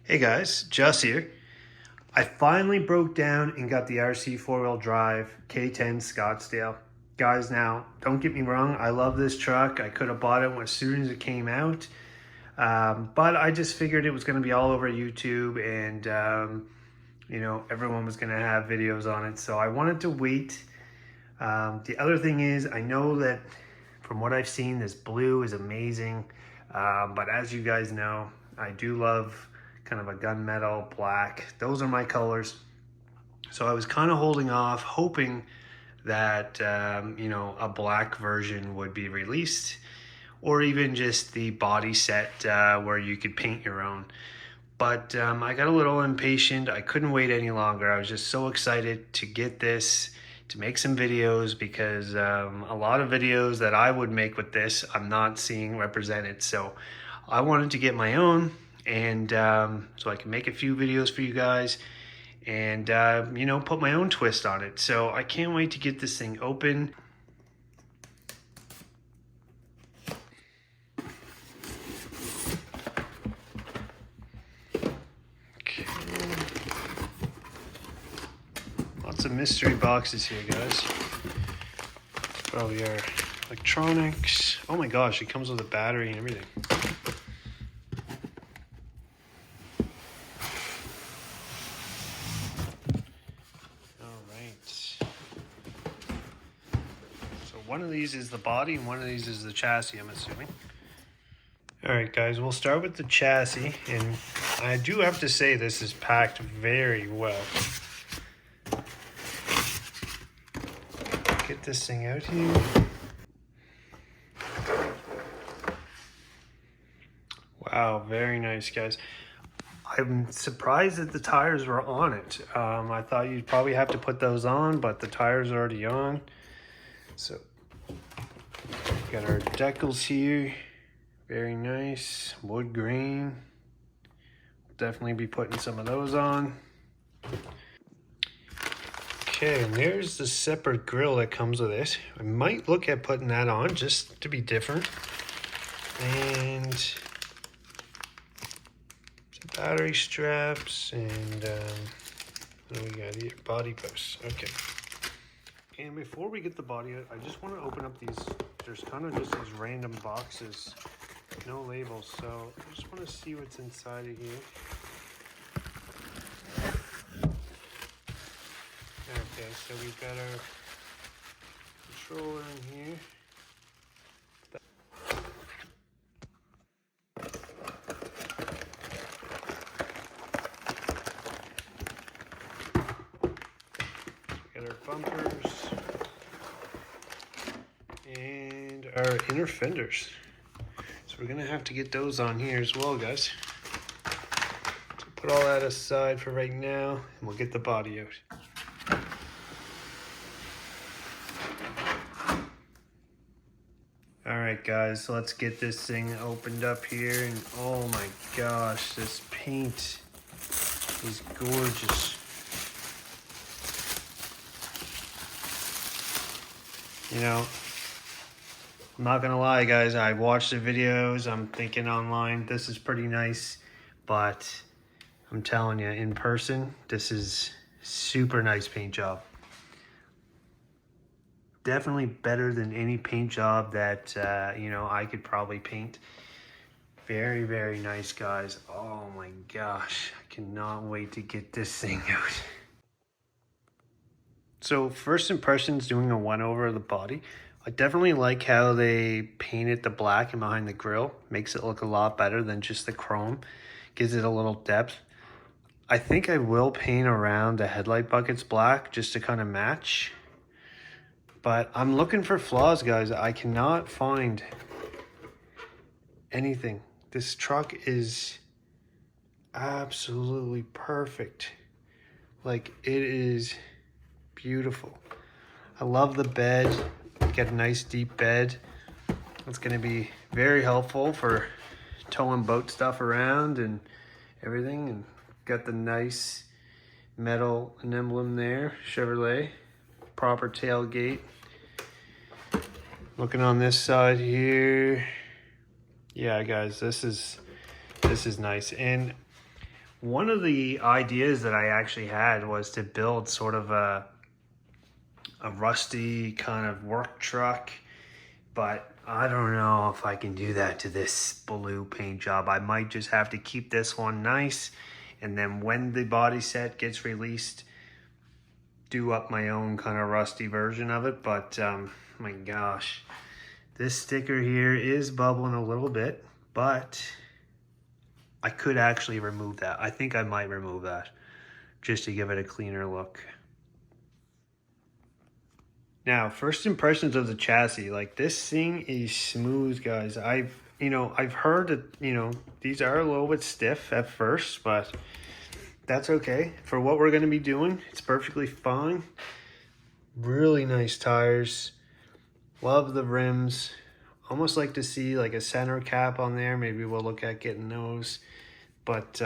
Hey guys, Just here. I finally broke down and got the RC four-wheel drive K10 Scottsdale. Guys, now, don't get me wrong, I love this truck. I could have bought it as soon as it came out, but I just figured it was going to be all over YouTube and, everyone was going to have videos on it, so I wanted to wait. The other thing is, I know that from what I've seen, this blue is amazing, but as you guys know, I do love kind of a gunmetal black. Those are my colors. So I was kind of holding off, hoping that, a black version would be released, or even just the body set where you could paint your own. But I got a little impatient. I couldn't wait any longer. I was just so excited to get this, to make some videos, because a lot of videos that I would make with this, I'm not seeing represented. So I wanted to get my own, and so I can make a few videos for you guys and, put my own twist on it. So I can't wait to get this thing open. Okay. Lots of mystery boxes here, guys. Probably our electronics. Oh my gosh, it comes with a battery and everything. One of these is the body and one of these is the chassis, I'm assuming. Alright guys, we'll start with the chassis, and I do have to say this is packed very well. Get this thing out here. Wow, very nice guys. I'm surprised that the tires were on it. I thought you'd probably have to put those on, but the tires are already on. So got our decals here, very nice, wood grain. Definitely be putting some of those on. Okay, and there's the separate grill that comes with it. I might look at putting that on just to be different. And some battery straps and what do we got here? Body posts. Okay. And before we get the body out, I just want to open up these. There's kind of just these random boxes, no labels. So I just want to see what's inside of here. Okay, so we've got our controller in here. We got our bumpers. And our inner fenders. So we're gonna have to get those on here as well, guys. So put all that aside for right now, and we'll get the body out. All right, guys, so let's get this thing opened up here. And oh my gosh, this paint is gorgeous. I'm not gonna lie, guys, I watched the videos, I'm thinking online, this is pretty nice, but I'm telling you, in person, this is super nice paint job. Definitely better than any paint job that, I could probably paint. Very, very nice, guys. Oh my gosh, I cannot wait to get this thing out. So first impressions, doing a one over of the body. I definitely like how they painted the black and behind the grille. Makes it look a lot better than just the chrome. Gives it a little depth. I think I will paint around the headlight buckets black just to kind of match. But I'm looking for flaws, guys. I cannot find anything. This truck is absolutely perfect. Like, it is beautiful. I love the bed. Get a nice deep bed. It's going to be very helpful for towing boat stuff around and everything. And got the nice metal emblem there, Chevrolet, proper tailgate. Looking on this side here, yeah guys, this is nice. And One of the ideas that I actually had was to build sort of a rusty kind of work truck, but I don't know if I can do that to this blue paint job. I might just have to keep this one nice, and then when the body set gets released, do up my own kind of rusty version of it. But my gosh, this sticker here is bubbling a little bit, but I could actually remove that. I think I might remove that just to give it a cleaner look. Now, first impressions of the chassis, like this thing is smooth, guys. I've heard that, these are a little bit stiff at first, but that's okay. For what we're gonna be doing, it's perfectly fine. Really nice tires. Love the rims. Almost like to see like a center cap on there. Maybe we'll look at getting those. But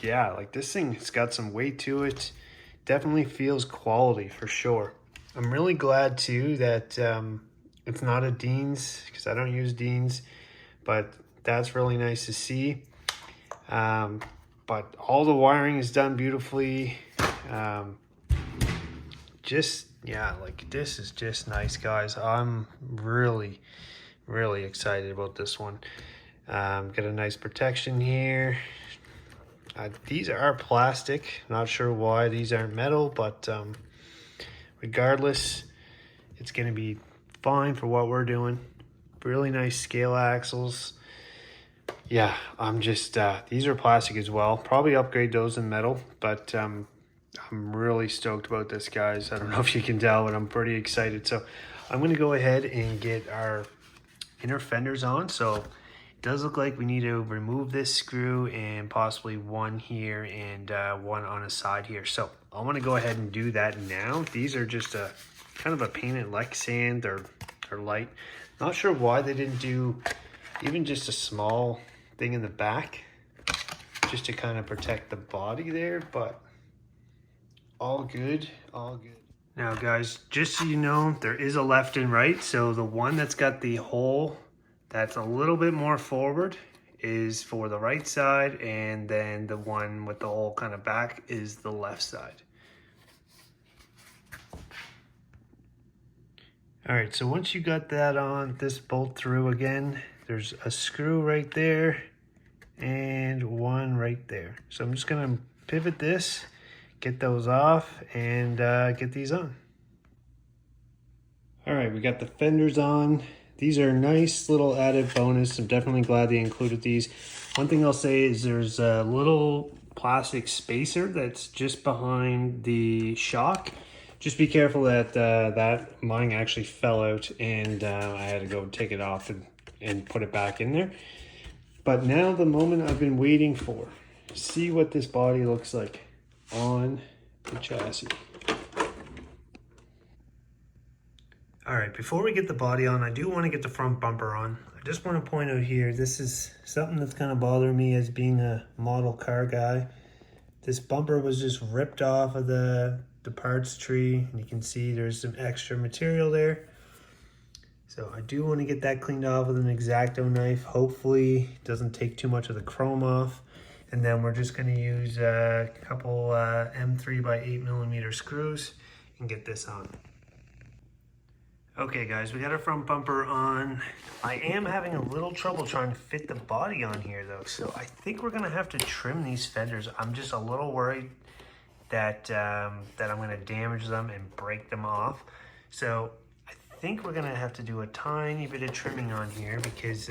yeah, like this thing, it's got some weight to it. Definitely feels quality for sure. I'm really glad too that it's not a Dean's, because I don't use Dean's, but that's really nice to see. But all the wiring is done beautifully. Yeah, like this is just nice, guys. I'm really excited about this one. Got a nice protection here. These are plastic. Not sure why these aren't metal, but regardless, it's going to be fine for what we're doing. Really nice scale axles. Yeah, I'm just, these are plastic as well. Probably upgrade those in metal, but I'm really stoked about this, guys. I don't know if you can tell, but I'm pretty excited. So I'm going to go ahead and get our inner fenders on. So it does look like we need to remove this screw and possibly one here and one on a side here. So I want to go ahead and do that now. These are just a kind of a painted Lexan. They're light. Not sure why they didn't do even just a small thing in the back just to kind of protect the body there, but all good, all good. Now guys, just so you know, there is a left and right. So the one that's got the hole that's a little bit more forward is for the right side, and then the one with the hole kind of back is the left side. All right, so once you got that on, this bolt through again, there's a screw right there and one right there. So I'm just gonna pivot this, get those off, and get these on. All right, we got the fenders on. These are a nice little added bonus. I'm definitely glad they included these. One thing I'll say is there's a little plastic spacer that's just behind the shock. Just be careful that mine actually fell out, and I had to go take it off and put it back in there. But now the moment I've been waiting for. See what this body looks like on the chassis. All right, before we get the body on, I do want to get the front bumper on. I just want to point out here, this is something that's kind of bothering me as being a model car guy. This bumper was just ripped off of the parts tree, and you can see there's some extra material there. So I do want to get that cleaned off with an X-Acto knife. Hopefully it doesn't take too much of the chrome off. And then we're just going to use a couple M3 by 8mm screws and get this on. Okay guys, we got our front bumper on. I am having a little trouble trying to fit the body on here though, so I think we're gonna have to trim these fenders. I'm just a little worried that I'm gonna damage them and break them off. So I think we're gonna have to do a tiny bit of trimming on here because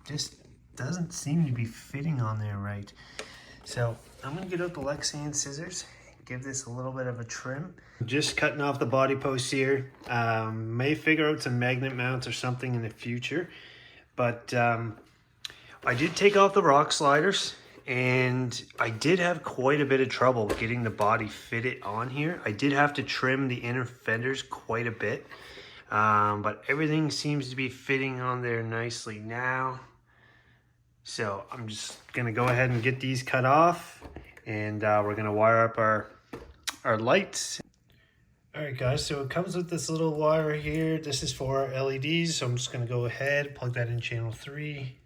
this doesn't seem to be fitting on there right. So I'm gonna get out the Lexan scissors, give this a little bit of a trim. Just cutting off the body posts here. May figure out some magnet mounts or something in the future, but I did take off the rock sliders, and I did have quite a bit of trouble getting the body fitted on here. I did have to trim the inner fenders quite a bit, but everything seems to be fitting on there nicely now. So I'm just gonna go ahead and get these cut off, and we're gonna wire up our lights. All right guys, so it comes with this little wire here. This is for our LEDs, so I'm just gonna go ahead, plug that in channel 3.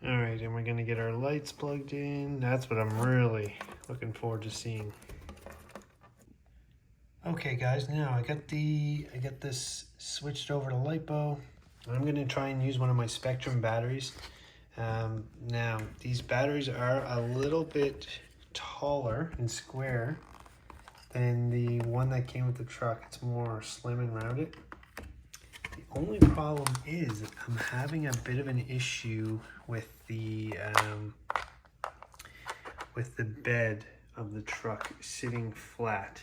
All right, and we're gonna get our lights plugged in. That's what I'm really looking forward to seeing. Okay guys, now I got this switched over to LiPo. I'm gonna try and use one of my Spectrum batteries. Now these batteries are a little bit taller and square than the one that came with the truck. It's more slim and rounded. The only problem is I'm having a bit of an issue with the bed of the truck sitting flat.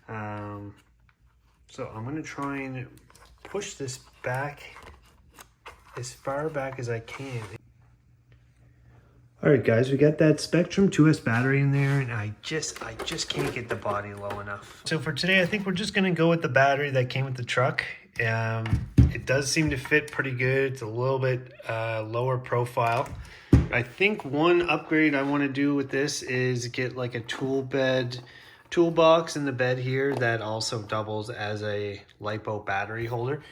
So I'm gonna try and push this back as far back as I can. All right guys, we got that Spectrum 2S battery in there, and I just can't get the body low enough. So for today, I think we're just gonna go with the battery that came with the truck. It does seem to fit pretty good. It's a little bit lower profile. I think one upgrade I want to do with this is get like a toolbox in the bed here that also doubles as a LiPo battery holder.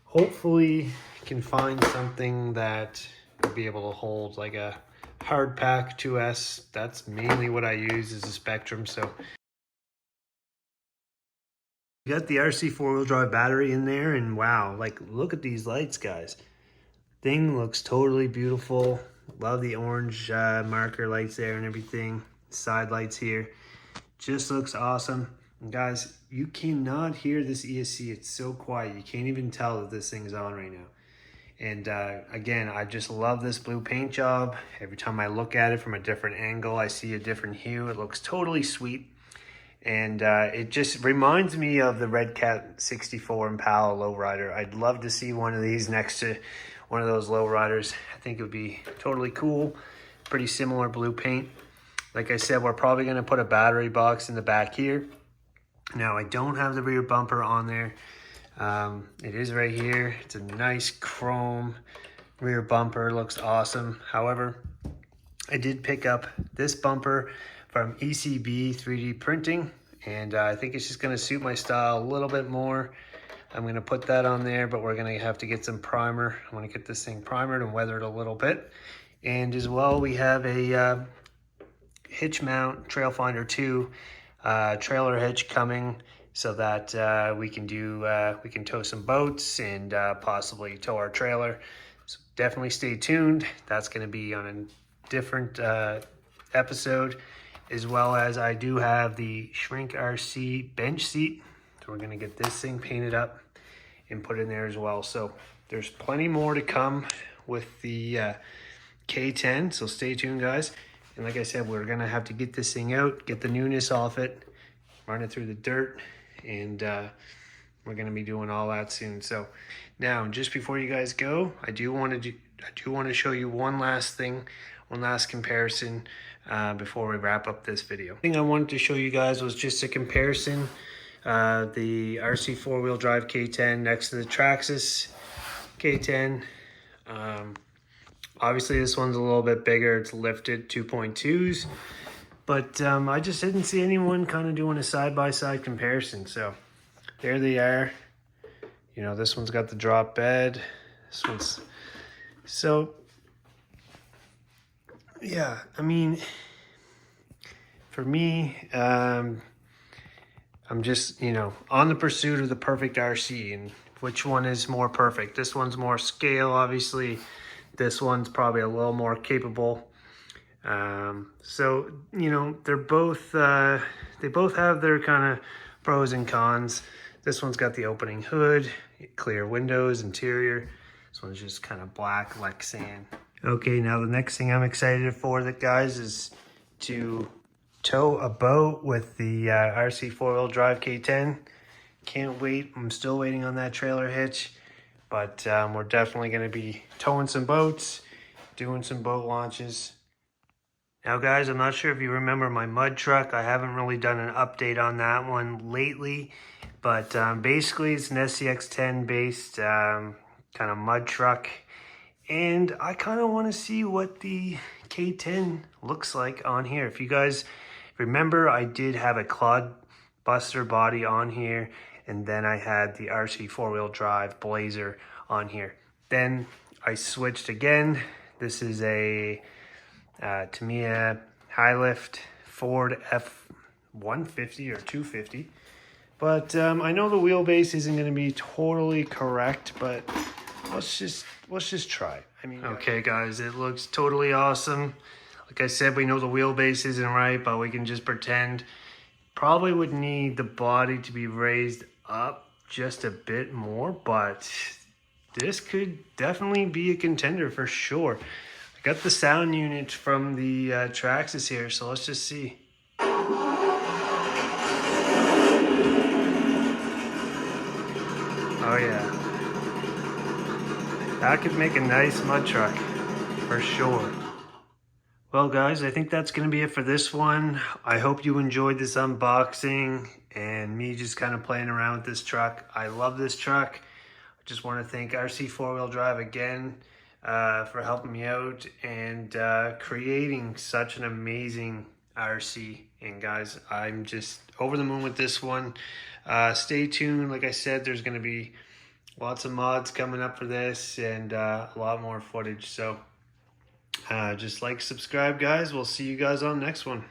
Hopefully can find something that will be able to hold like a hard pack 2S. That's mainly what I use is a Spectrum. So we got the RC 4-wheel drive battery in there, and wow, like look at these lights, guys. Thing looks totally beautiful. Love the orange marker lights there and everything. Side lights here. Just looks awesome. And guys, you cannot hear this ESC. It's so quiet. You can't even tell that this thing's on right now. And again, I just love this blue paint job. Every time I look at it from a different angle, I see a different hue. It looks totally sweet. And it just reminds me of the Red Cat 64 Impala lowrider. I'd love to see one of these next to one of those lowriders. I think it would be totally cool. Pretty similar blue paint. Like I said, we're probably going to put a battery box in the back here. Now, I don't have the rear bumper on there. It is right here. It's a nice chrome rear bumper. Looks awesome. However, I did pick up this bumper from ECB 3D printing, and I think it's just going to suit my style a little bit more. I'm going to put that on there, but we're going to have to get some primer. I want to get this thing primered and weathered a little bit. And as well, we have a hitch mount Trail Finder 2 trailer hitch coming, so that we can tow some boats and possibly tow our trailer. So definitely stay tuned. That's going to be on a different episode, as well as I do have the Shrink RC bench seat. So we're going to get this thing painted up and put in there as well. So there's plenty more to come with the K10, so stay tuned, guys. And like I said, we're gonna have to get this thing out, get the newness off it, run it through the dirt, and we're gonna be doing all that soon. So now, just before you guys go, I do want to show you one last thing, one last comparison before we wrap up this video. The thing I wanted to show you guys was just a comparison. The RC 4-wheel drive K10 next to the Traxxas K10. Obviously this one's a little bit bigger. It's lifted 2.2s, but I just didn't see anyone kind of doing a side-by-side comparison. So there they are. You know, this one's got the drop bed. This one's, so yeah, I mean, for me, I'm just, you know, on the pursuit of the perfect RC, and which one is more perfect. This one's more scale, obviously. This one's probably a little more capable. So, you know, they're both, they both have their kind of pros and cons. This one's got the opening hood, clear windows, interior. This one's just kind of black like sand. Okay, now the next thing I'm excited for, guys, is to tow a boat with the RC 4-wheel drive K10. Can't wait. I'm still waiting on that trailer hitch. But we're definitely going to be towing some boats, doing some boat launches. Now, guys, I'm not sure if you remember my mud truck. I haven't really done an update on that one lately. But basically, it's an SCX-10 based kind of mud truck. And I kind of want to see what the K10 looks like on here. If you guys remember, I did have a Clod Buster body on here. And then I had the RC 4-wheel drive Blazer on here. Then I switched again. This is a Tamiya high lift Ford F-150 or 250. But I know the wheelbase isn't going to be totally correct, but let's just try. I mean, okay, guys, it looks totally awesome. Like I said, we know the wheelbase isn't right, but we can just pretend. Probably would need the body to be raised up just a bit more, but this could definitely be a contender for sure. I got the sound unit from the Traxxas here, so let's just see. Oh yeah, that could make a nice mud truck for sure. Well guys, I think that's going to be it for this one. I hope you enjoyed this unboxing and me just kind of playing around with this truck. I love this truck. I just want to thank Rc4wd again for helping me out and creating such an amazing RC. And guys, I'm just over the moon with this one. Stay tuned. Like I said, there's going to be lots of mods coming up for this and a lot more footage. So just like, subscribe, guys. We'll see you guys on the next one.